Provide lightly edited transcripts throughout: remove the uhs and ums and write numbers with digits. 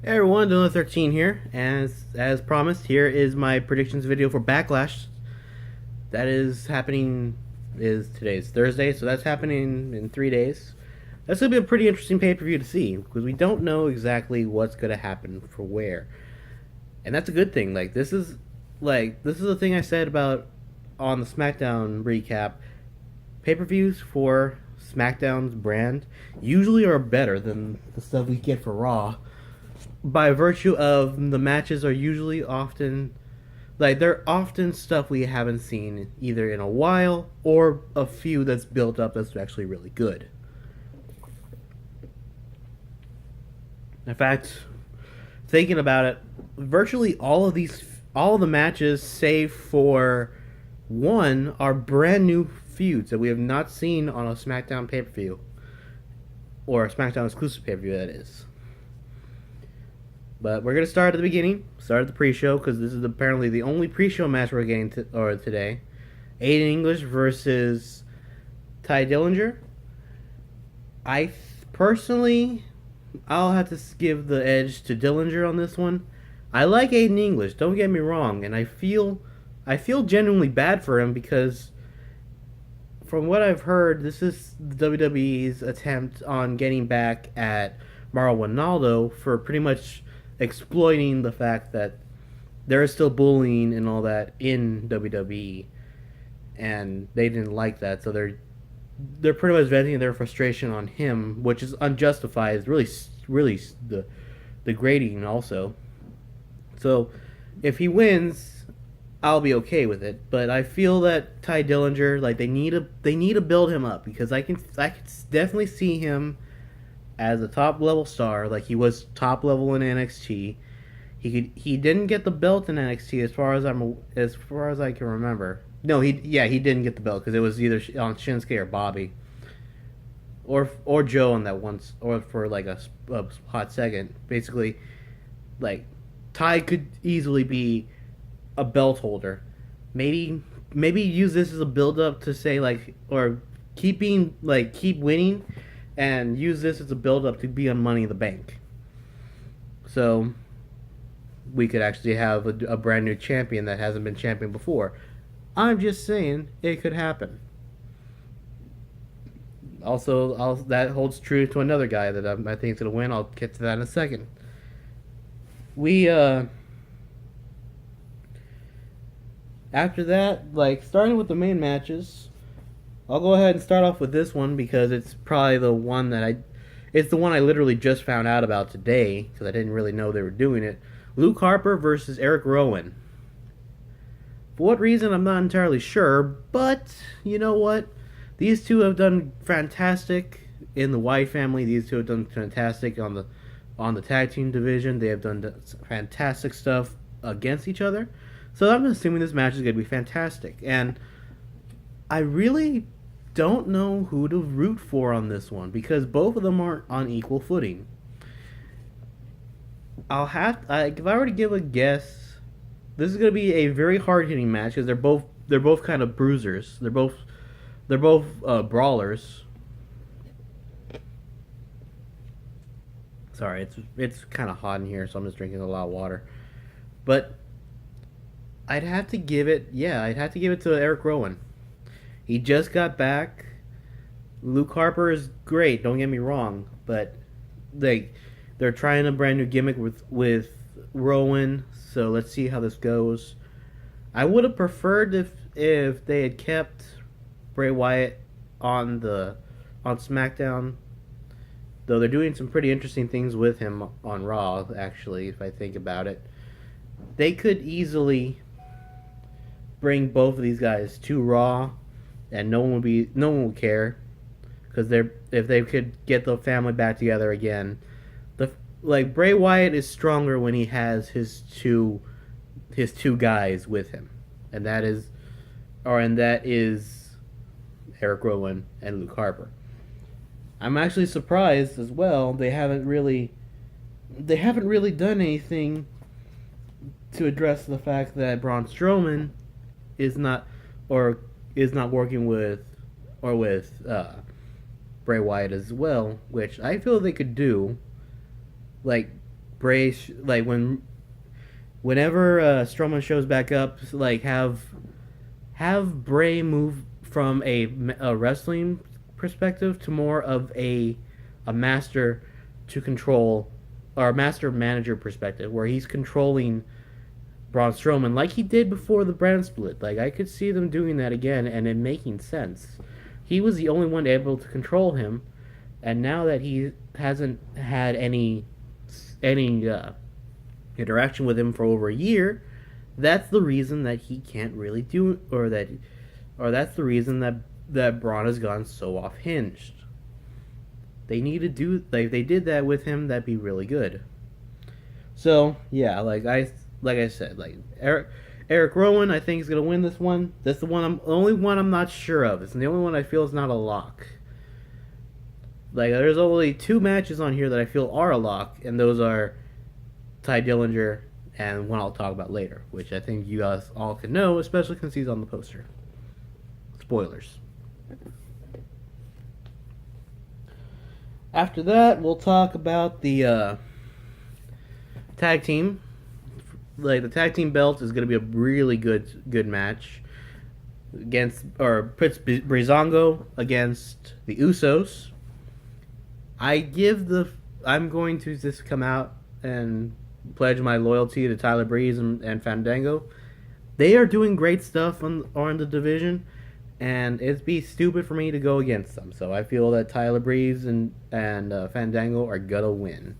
Hey everyone, Dylan 13 here. As promised, here is my predictions video for Backlash. That is happening is today's Thursday, so that's happening in 3 days. That's gonna be a pretty interesting pay-per-view to see because we don't know exactly what's gonna happen for where, and that's a good thing. This is the thing I said about on the Smackdown recap. Pay-per-views for Smackdown's brand usually are better than the stuff we get for Raw by virtue of the matches are usually often they're often stuff we haven't seen either in a while or a few that's built up that's actually really good. In fact, thinking about it, virtually all of the matches save for one are brand new feuds that we have not seen on a SmackDown pay-per-view or a SmackDown exclusive pay-per-view that is. But we're gonna start at the beginning, start at the pre-show because this is apparently the only pre-show match we're getting today. Aiden English versus Ty Dillinger. Personally, I'll have to give the edge to Dillinger on this one. I like Aiden English, don't get me wrong, and I feel genuinely bad for him because from what I've heard, this is the WWE's attempt on getting back at Mauro Ronaldo for pretty much exploiting the fact that there is still bullying and all that in WWE, and they didn't like that, so they're pretty much venting their frustration on him, which is unjustified. It's really the degrading also. So if he wins, I'll be okay with it. But I feel that Ty Dillinger, like they need to build him up because I can definitely see him as a top level star, like he was top level in NXT. He didn't get the belt in NXT as far as I can remember. No, he didn't get the belt because it was either on Shinsuke or Bobby, or Joe on that once, or for like a hot second. Basically, like Ty could easily be a belt holder. Maybe use this as a build up to say like or keep winning and use this as a build up to be on Money in the Bank. So we could actually have a brand new champion that hasn't been champion before. I'm just saying it could happen. Also, that holds true to another guy that I think is going to win. I'll get to that in a second. We after that, like starting with the main matches, I'll go ahead and start off with this one because it's probably it's the one I literally just found out about today because I didn't really know they were doing it. Luke Harper versus Erick Rowan. For what reason, I'm not entirely sure, but you know what? These two have done fantastic in the White family. These two have done fantastic on the tag team division. They have done fantastic stuff against each other. So I'm assuming this match is going to be fantastic. And I really don't know who to root for on this one because both of them aren't on equal footing. If I were to give a guess, this is going to be a very hard hitting match because they're both kind of bruisers. They're both brawlers. Sorry, it's kind of hot in here, so I'm just drinking a lot of water. But I'd have to give it to Erick Rowan. He just got back. Luke Harper is great, don't get me wrong, but they're trying a brand new gimmick with Rowan, so let's see how this goes. I would have preferred if they had kept Bray Wyatt on SmackDown, though they're doing some pretty interesting things with him on Raw, actually, if I think about it. They could easily bring both of these guys to Raw and no one would care because if they could get the family back together again. Bray Wyatt is stronger when he has his two guys with him, and that is Erick Rowan and Luke Harper. I'm actually surprised as well they haven't really done anything to address the fact that Braun Strowman is not working with Bray Wyatt as well, which I feel they could do. Like like whenever Strowman shows back up, like have Bray move from a wrestling perspective to more of a master to control, or a master manager perspective, where he's controlling Braun Strowman like he did before the brand split. Like, I could see them doing that again and it making sense. He was the only one able to control him, and now that he hasn't had any interaction with him for over a year, that's the reason that he can't really do, or that's the reason that Braun has gone so off hinged. They need to do, like, if they did that with him, that'd be really good. So yeah, like I said, like Erick Rowan, I think is gonna win this one. That's the only one I'm not sure of. It's the only one I feel is not a lock. Like, there's only 2 matches on here that I feel are a lock, and those are Ty Dillinger and one I'll talk about later, which I think you guys all can know, especially since he's on the poster. Spoilers. After that, we'll talk about the tag team. Like, the tag team belt is going to be a really good match against, or puts Breezango against the Usos. I'm going to just come out and pledge my loyalty to Tyler Breeze and Fandango. They are doing great stuff on the division, and it'd be stupid for me to go against them. So I feel that Tyler Breeze and Fandango are gonna win.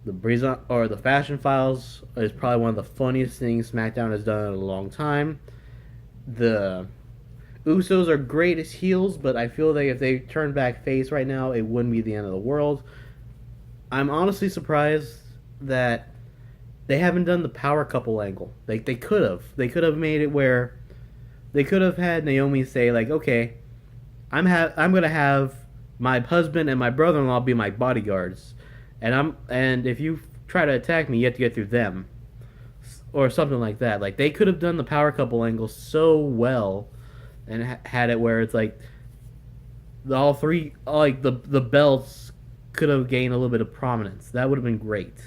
The the Fashion Files is probably one of the funniest things SmackDown has done in a long time. The Usos are great as heels, but I feel like if they turn back face right now, it wouldn't be the end of the world. I'm honestly surprised that they haven't done the power couple angle. Like, they could have. They could have made it where they could have had Naomi say, like, okay, I'm gonna have my husband and my brother-in-law be my bodyguards, and if you try to attack me, you have to get through them, or something like that. Like, they could have done the power couple angle so well, and had it where it's like all three, like the belts could have gained a little bit of prominence. That would have been great.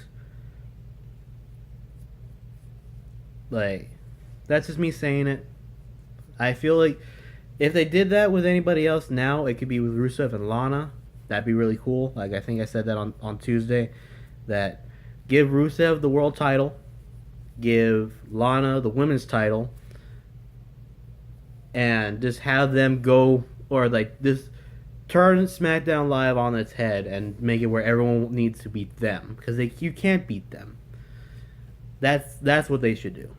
Like, that's just me saying it. I feel like if they did that with anybody else now, it could be with Rusev and Lana. That'd be really cool. Like, I think I said that on Tuesday. That give Rusev the world title, give Lana the women's title, and just have them go, or like this, turn SmackDown Live on its head and make it where everyone needs to beat them, because you can't beat them. That's what they should do.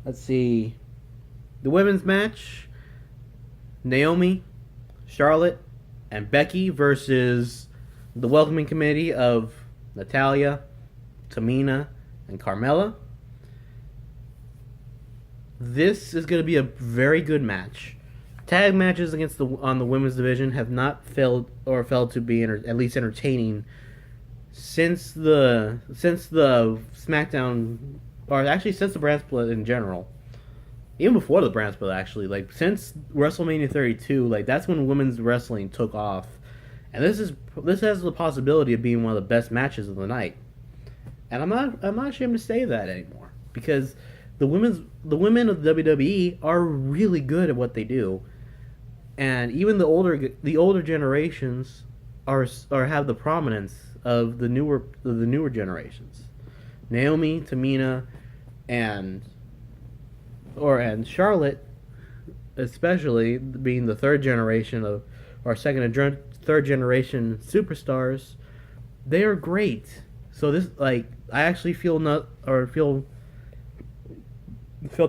Let's see. The women's match: Naomi, Charlotte, and Becky versus the welcoming committee of Natalya, Tamina, and Carmella. This is going to be a very good match. Tag matches on the women's division have not failed to be at least entertaining since the SmackDown, or actually since the brand split in general. Even before the brand split, actually, like since WrestleMania 32, like that's when women's wrestling took off, and this has the possibility of being one of the best matches of the night. And I'm not ashamed to say that anymore, because the women of the WWE are really good at what they do, and even the older generations are have the prominence of the newer generations. Naomi, Tamina, and Charlotte, especially being the third generation second and third generation superstars, they are great. So this, like, I actually feel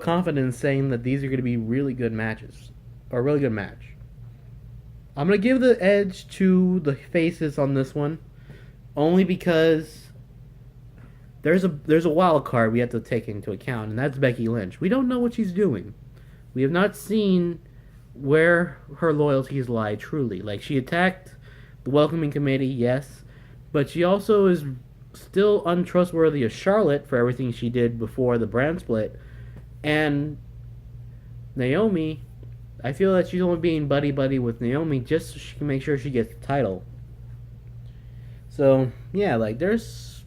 confident in saying that these are going to be really good matches, or a really good match. I'm going to give the edge to the faces on this one, only because there's a wild card we have to take into account, and that's Becky Lynch. We don't know what she's doing. We have not seen where her loyalties lie truly. Like, she attacked the welcoming committee, yes, but she also is still untrustworthy of Charlotte for everything she did before the brand split. And Naomi, I feel that she's only being buddy-buddy with Naomi just so she can make sure she gets the title. So yeah, like there's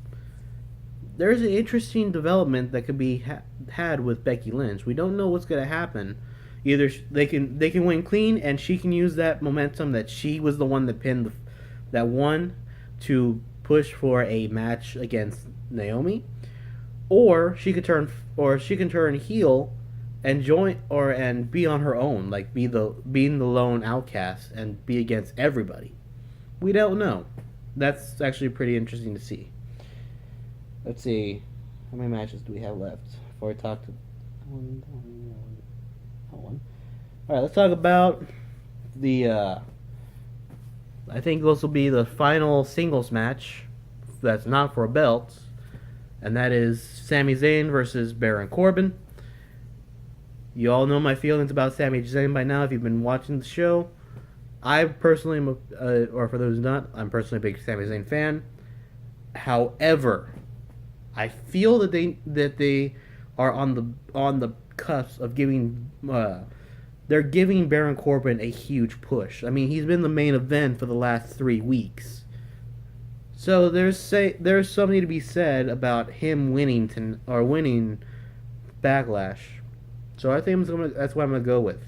an interesting development that could be had with Becky Lynch. We don't know what's gonna happen. Either they can win clean, and she can use that momentum that she was the one that pinned that won to push for a match against Naomi, or she can turn heel and join and be on her own, like being the lone outcast and be against everybody. We don't know. That's actually pretty interesting to see. Let's see, how many matches do we have left before we talk to one. All right, let's talk about the. I think this will be the final singles match that's not for a belt, and that is Sami Zayn versus Baron Corbin. You all know my feelings about Sami Zayn by now if you've been watching the show. I personally am, or for those who not, I'm personally a big Sami Zayn fan. However, I feel that they are on the cusp of giving. They're giving Baron Corbin a huge push. I mean, he's been the main event for the last 3 weeks. So there's something to be said about him winning Backlash. So I think that's what I'm gonna go with.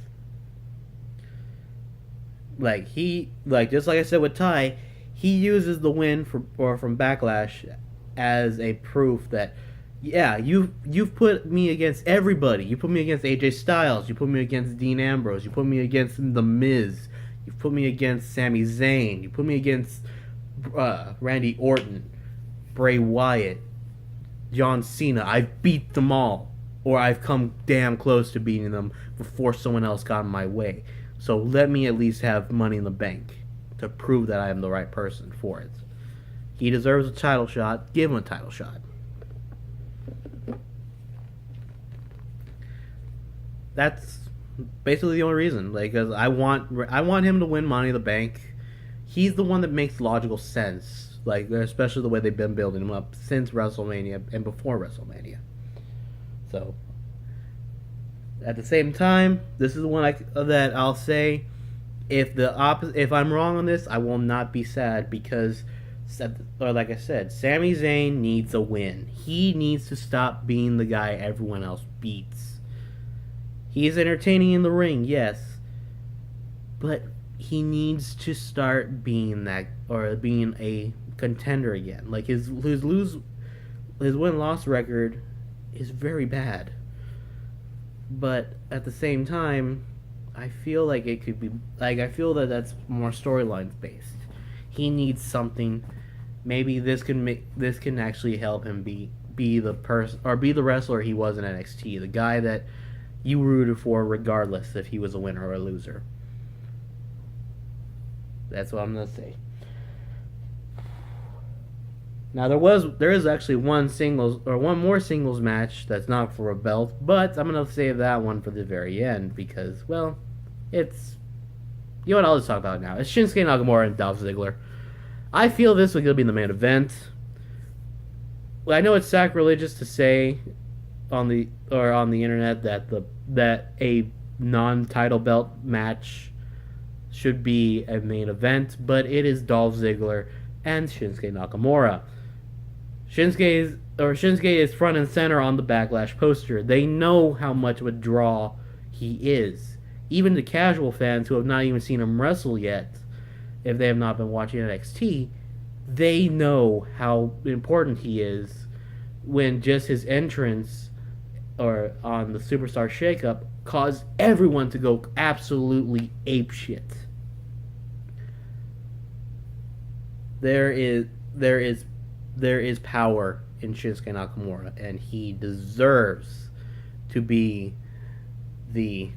Just like I said with Ty, he uses the win from Backlash as a proof that, yeah, you've put me against everybody. You put me against AJ Styles. You put me against Dean Ambrose. You put me against The Miz. You put me against Sami Zayn. You put me against Randy Orton, Bray Wyatt, John Cena. I've beat them all, or I've come damn close to beating them before someone else got in my way. So let me at least have Money in the Bank to prove that I am the right person for it. He deserves a title shot. Give him a title shot. That's basically the only reason. Because I want him to win Money in the Bank. He's the one that makes logical sense. Especially the way they've been building him up since WrestleMania and before WrestleMania. So, at the same time, this is the one that I'll say, if I'm wrong on this, I will not be sad because, like I said, Sami Zayn needs a win. He needs to stop being the guy everyone else beats. He's entertaining in the ring, yes, but he needs to start being being a contender again. Like his win-loss record is very bad. But at the same time, I feel like it could be I feel that that's more storylines based. He needs something. Maybe this can actually help him be the person or be the wrestler he was in NXT, the guy that you rooted for regardless if he was a winner or a loser. That's what I'm gonna say. Now there is actually one more singles match that's not for a belt, but I'm gonna save that one for the very end because, well, it's, you know what, I'll just talk about it now. It's Shinsuke Nakamura and Dolph Ziggler. I feel this is gonna be the main event. Well, I know it's sacrilegious to say on the internet that a non-title belt match should be a main event, but it is Dolph Ziggler and Shinsuke Nakamura. Shinsuke is front and center on the Backlash poster. They know how much of a draw he is. Even the casual fans who have not even seen him wrestle yet, if they have not been watching NXT, they know how important he is when just his entrance or on the Superstar Shakeup caused everyone to go absolutely apeshit. There is power in Shinsuke Nakamura, and he deserves to be the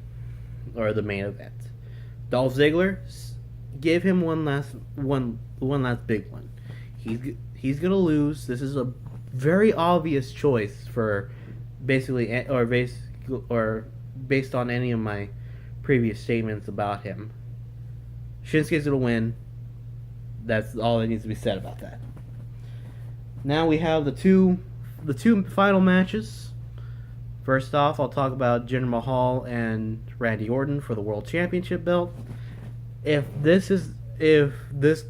main event. Dolph Ziggler, give him one last big one. He's gonna lose. This is a very obvious choice for based on any of my previous statements about him. Shinsuke's gonna win. That's all that needs to be said about that. Now we have the two final matches. First off, I'll talk about Jinder Mahal and Randy Orton for the World Championship belt. If this is if this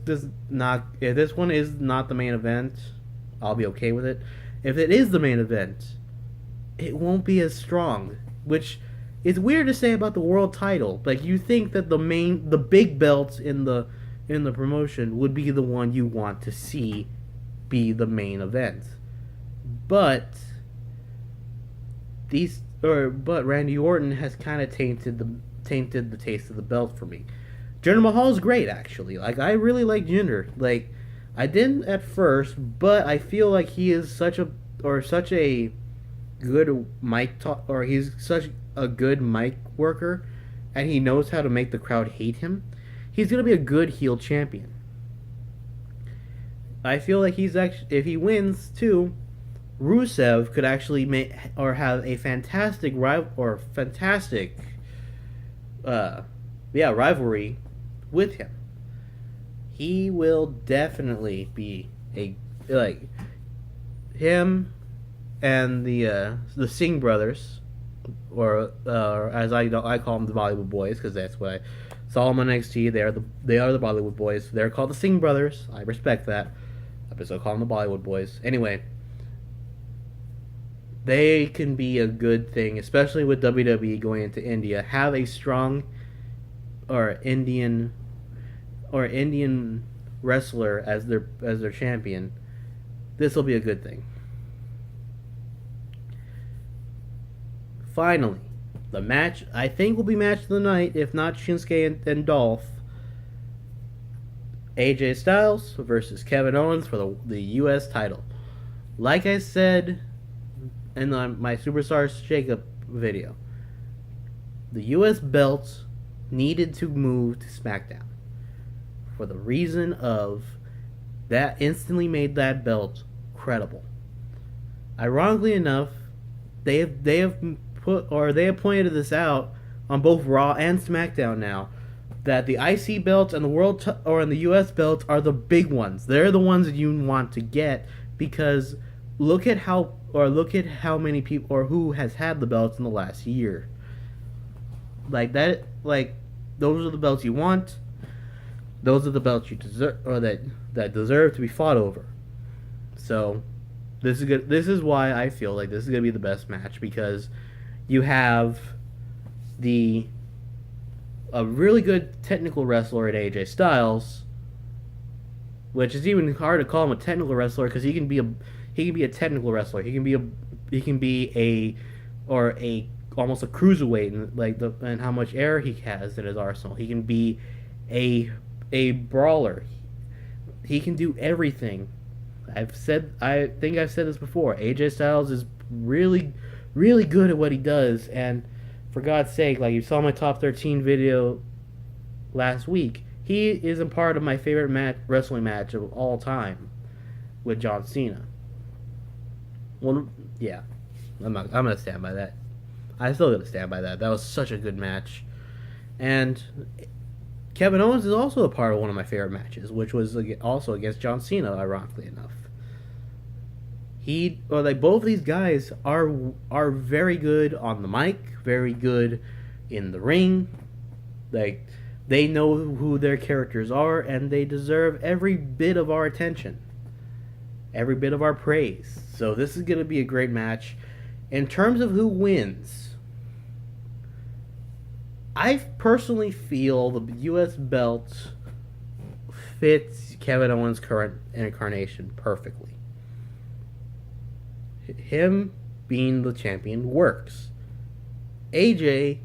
one is not the main event, I'll be okay with it. If it is the main event, it won't be as strong, which is weird to say about the world title. Like, you think that the big belts in the promotion would be the one you want to see be the main event, but Randy Orton has kind of tainted the taste of the belt for me. Jinder Mahal's great, actually. Like, I really like Jinder. Like, I didn't at first, but I feel like he is such a good mic talk, or he's such a good mic worker, and he knows how to make the crowd hate him. He's gonna be a good heel champion. I feel like he's actually, if he wins too, Rusev could actually make or have a fantastic rivalry with him. He will definitely be him and the Singh brothers, or as I call them, the Bollywood Boys, because that's what I saw them on NXT. They are the Bollywood Boys. They're called the Singh brothers. I respect that. I still call them the Bollywood Boys. Anyway, they can be a good thing, especially with WWE going into India. Have a strong Indian wrestler as their champion. This will be a good thing. Finally, the match I think will be match of the night, if not Shinsuke and Dolph. AJ Styles versus Kevin Owens for the U.S. title. Like I said in my Superstars Shakeup video, the U.S. belt needed to move to Smackdown for the reason of that instantly made that belt credible. Ironically enough, they have pointed this out on both Raw and SmackDown now, that the IC belts and the US belts are the big ones. They're the ones that you want to get, because look at how many people or who has had the belts in the last year. Like that, those are the belts you want. Those are the belts you deserve, or that deserve to be fought over. So this is good. This is why I feel like this is gonna be the best match, because you have a really good technical wrestler in AJ Styles, which is even hard to call him a technical wrestler, because he can be a technical wrestler. He can be almost a cruiserweight, and how much air he has in his arsenal. He can be a brawler. He can do everything. I think I've said this before. AJ Styles is really, really good at what he does, and for God's sake, like you saw my top 13 video last week, he is a part of my favorite wrestling match of all time with John Cena. Well, yeah, I'm gonna stand by that. I still gonna stand by that. That was such a good match, and Kevin Owens is also a part of one of my favorite matches, which was also against John Cena, ironically enough. Both of these guys are very good on the mic, very good in the ring. Like, they know who their characters are, and they deserve every bit of our attention, every bit of our praise. So this is going to be a great match. In terms of who wins, I personally feel the U.S. belt fits Kevin Owens' current incarnation perfectly. Him being the champion works. AJ,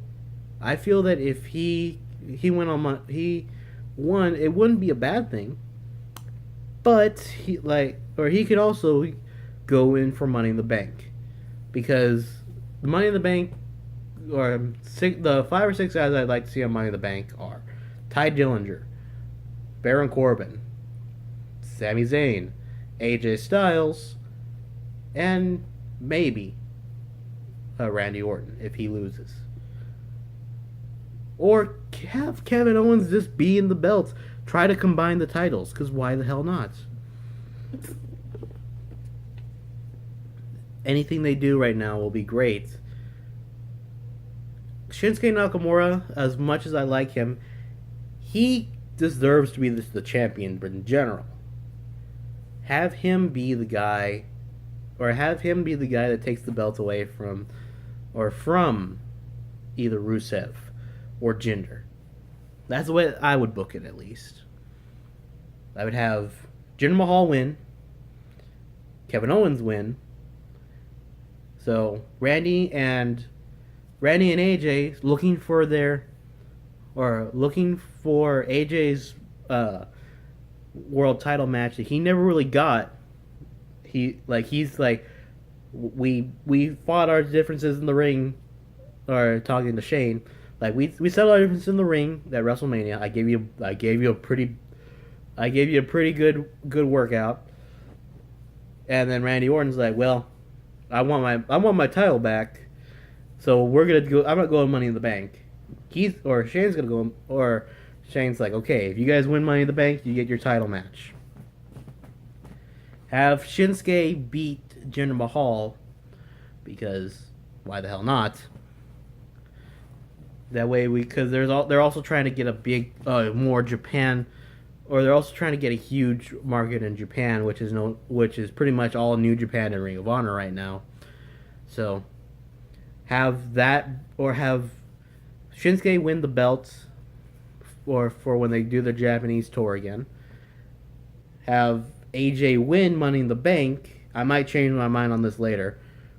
I feel that if he won, it wouldn't be a bad thing. But he could also go in for Money in the Bank, because the Money in the Bank, or the 5 or 6 guys I'd like to see on Money in the Bank are Ty Dillinger, Baron Corbin, Sami Zayn, AJ Styles, and maybe Randy Orton if he loses. Or have Kevin Owens just be in the belts. Try to combine the titles, because why the hell not? Anything they do right now will be great. Shinsuke Nakamura, as much as I like him, he deserves to be the champion, but in general, have him be the guy, or have him be the guy that takes the belt away from either Rusev or Jinder. That's the way I would book it, at least. I would have Jinder Mahal win, Kevin Owens win. So Randy and AJ looking for AJ's world title match that he never really got. We fought our differences in the ring, or talking to Shane. Like we settled our differences in the ring at WrestleMania. I gave you a pretty good workout. And then Randy Orton's like, well, I want my title back. So we're gonna go. I'm not going Money in the Bank. Shane's gonna go, or Shane's like, okay, if you guys win Money in the Bank, you get your title match. Have Shinsuke beat Jinder Mahal, because why the hell not? That way because they're also trying to get a big more Japan, or they're also trying to get a huge market in Japan, which is pretty much all New Japan and Ring of Honor right now. So have that, or have Shinsuke win the belts, or for when they do the Japanese tour again. Have AJ win Money in the Bank. I might change my mind on this later,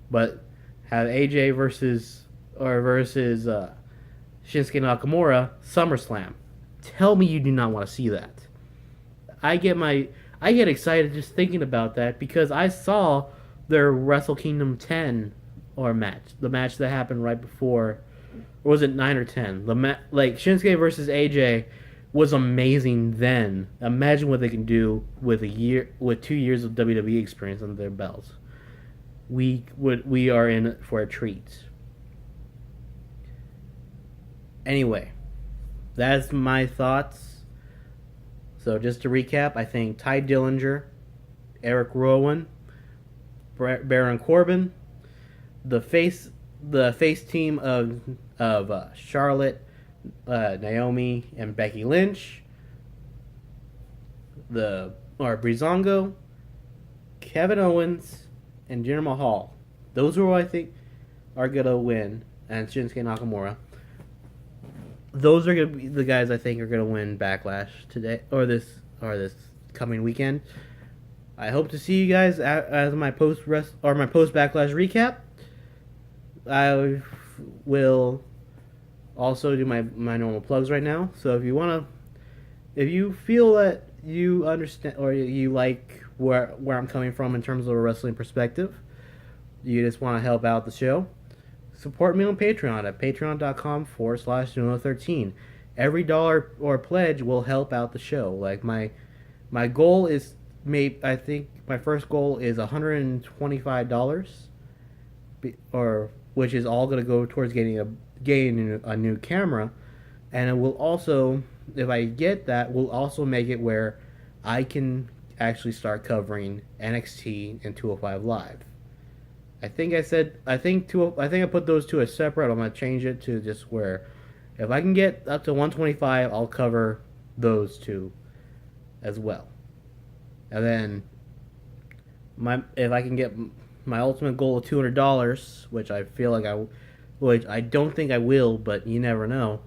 but have AJ versus Shinsuke Nakamura SummerSlam. Tell me you do not want to see that. I get excited just thinking about that, because I saw their Wrestle Kingdom 10 the match that happened right before, or was it 9 or 10? Like Shinsuke versus AJ was amazing then. Imagine what they can do with 2 years of WWE experience under their belts. We are in for a treat. Anyway, that's my thoughts. So just to recap, I think Ty Dillinger, Erick Rowan, Baron Corbin, the face team of Charlotte, Naomi, and Becky Lynch, Breezango, Kevin Owens, and Jinder Mahal. Those are who I think are gonna win, and Shinsuke Nakamura. Those are gonna be the guys I think are gonna win Backlash today, or this coming weekend. I hope to see you guys as my post Backlash recap. I will also do my normal plugs right now. So if you feel that you understand, or you like where I'm coming from in terms of a wrestling perspective, you just want to help out the show, support me on Patreon at patreon.com/Nuno13. Every dollar or pledge will help out the show. Like my goal is, I think my first goal is $125, which is all going to go towards getting a new camera, and it will also, if I get that, will also make it where I can actually start covering NXT and 205 Live. I think I put those two as separate. I'm gonna change it to just where, if I can get up to 125, I'll cover those two as well. And then if I can get my ultimate goal of $200, which I don't think I will, but you never know,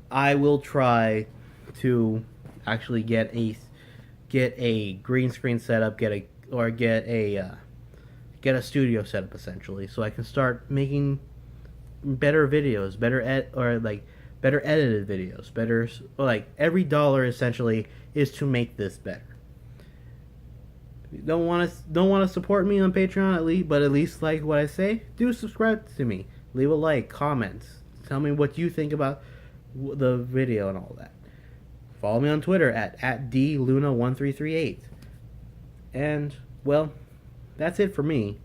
I will try to actually get a green screen setup, get a studio setup essentially, so I can start making better videos, better edited videos, every dollar essentially is to make this better. If you don't want to support me on Patreon, at least like what I say, do subscribe to me, leave a like, comment, tell me what you think about the video and all that. Follow me on Twitter at @DLuna1338. And, well, that's it for me.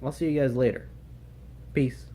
I'll see you guys later. Peace.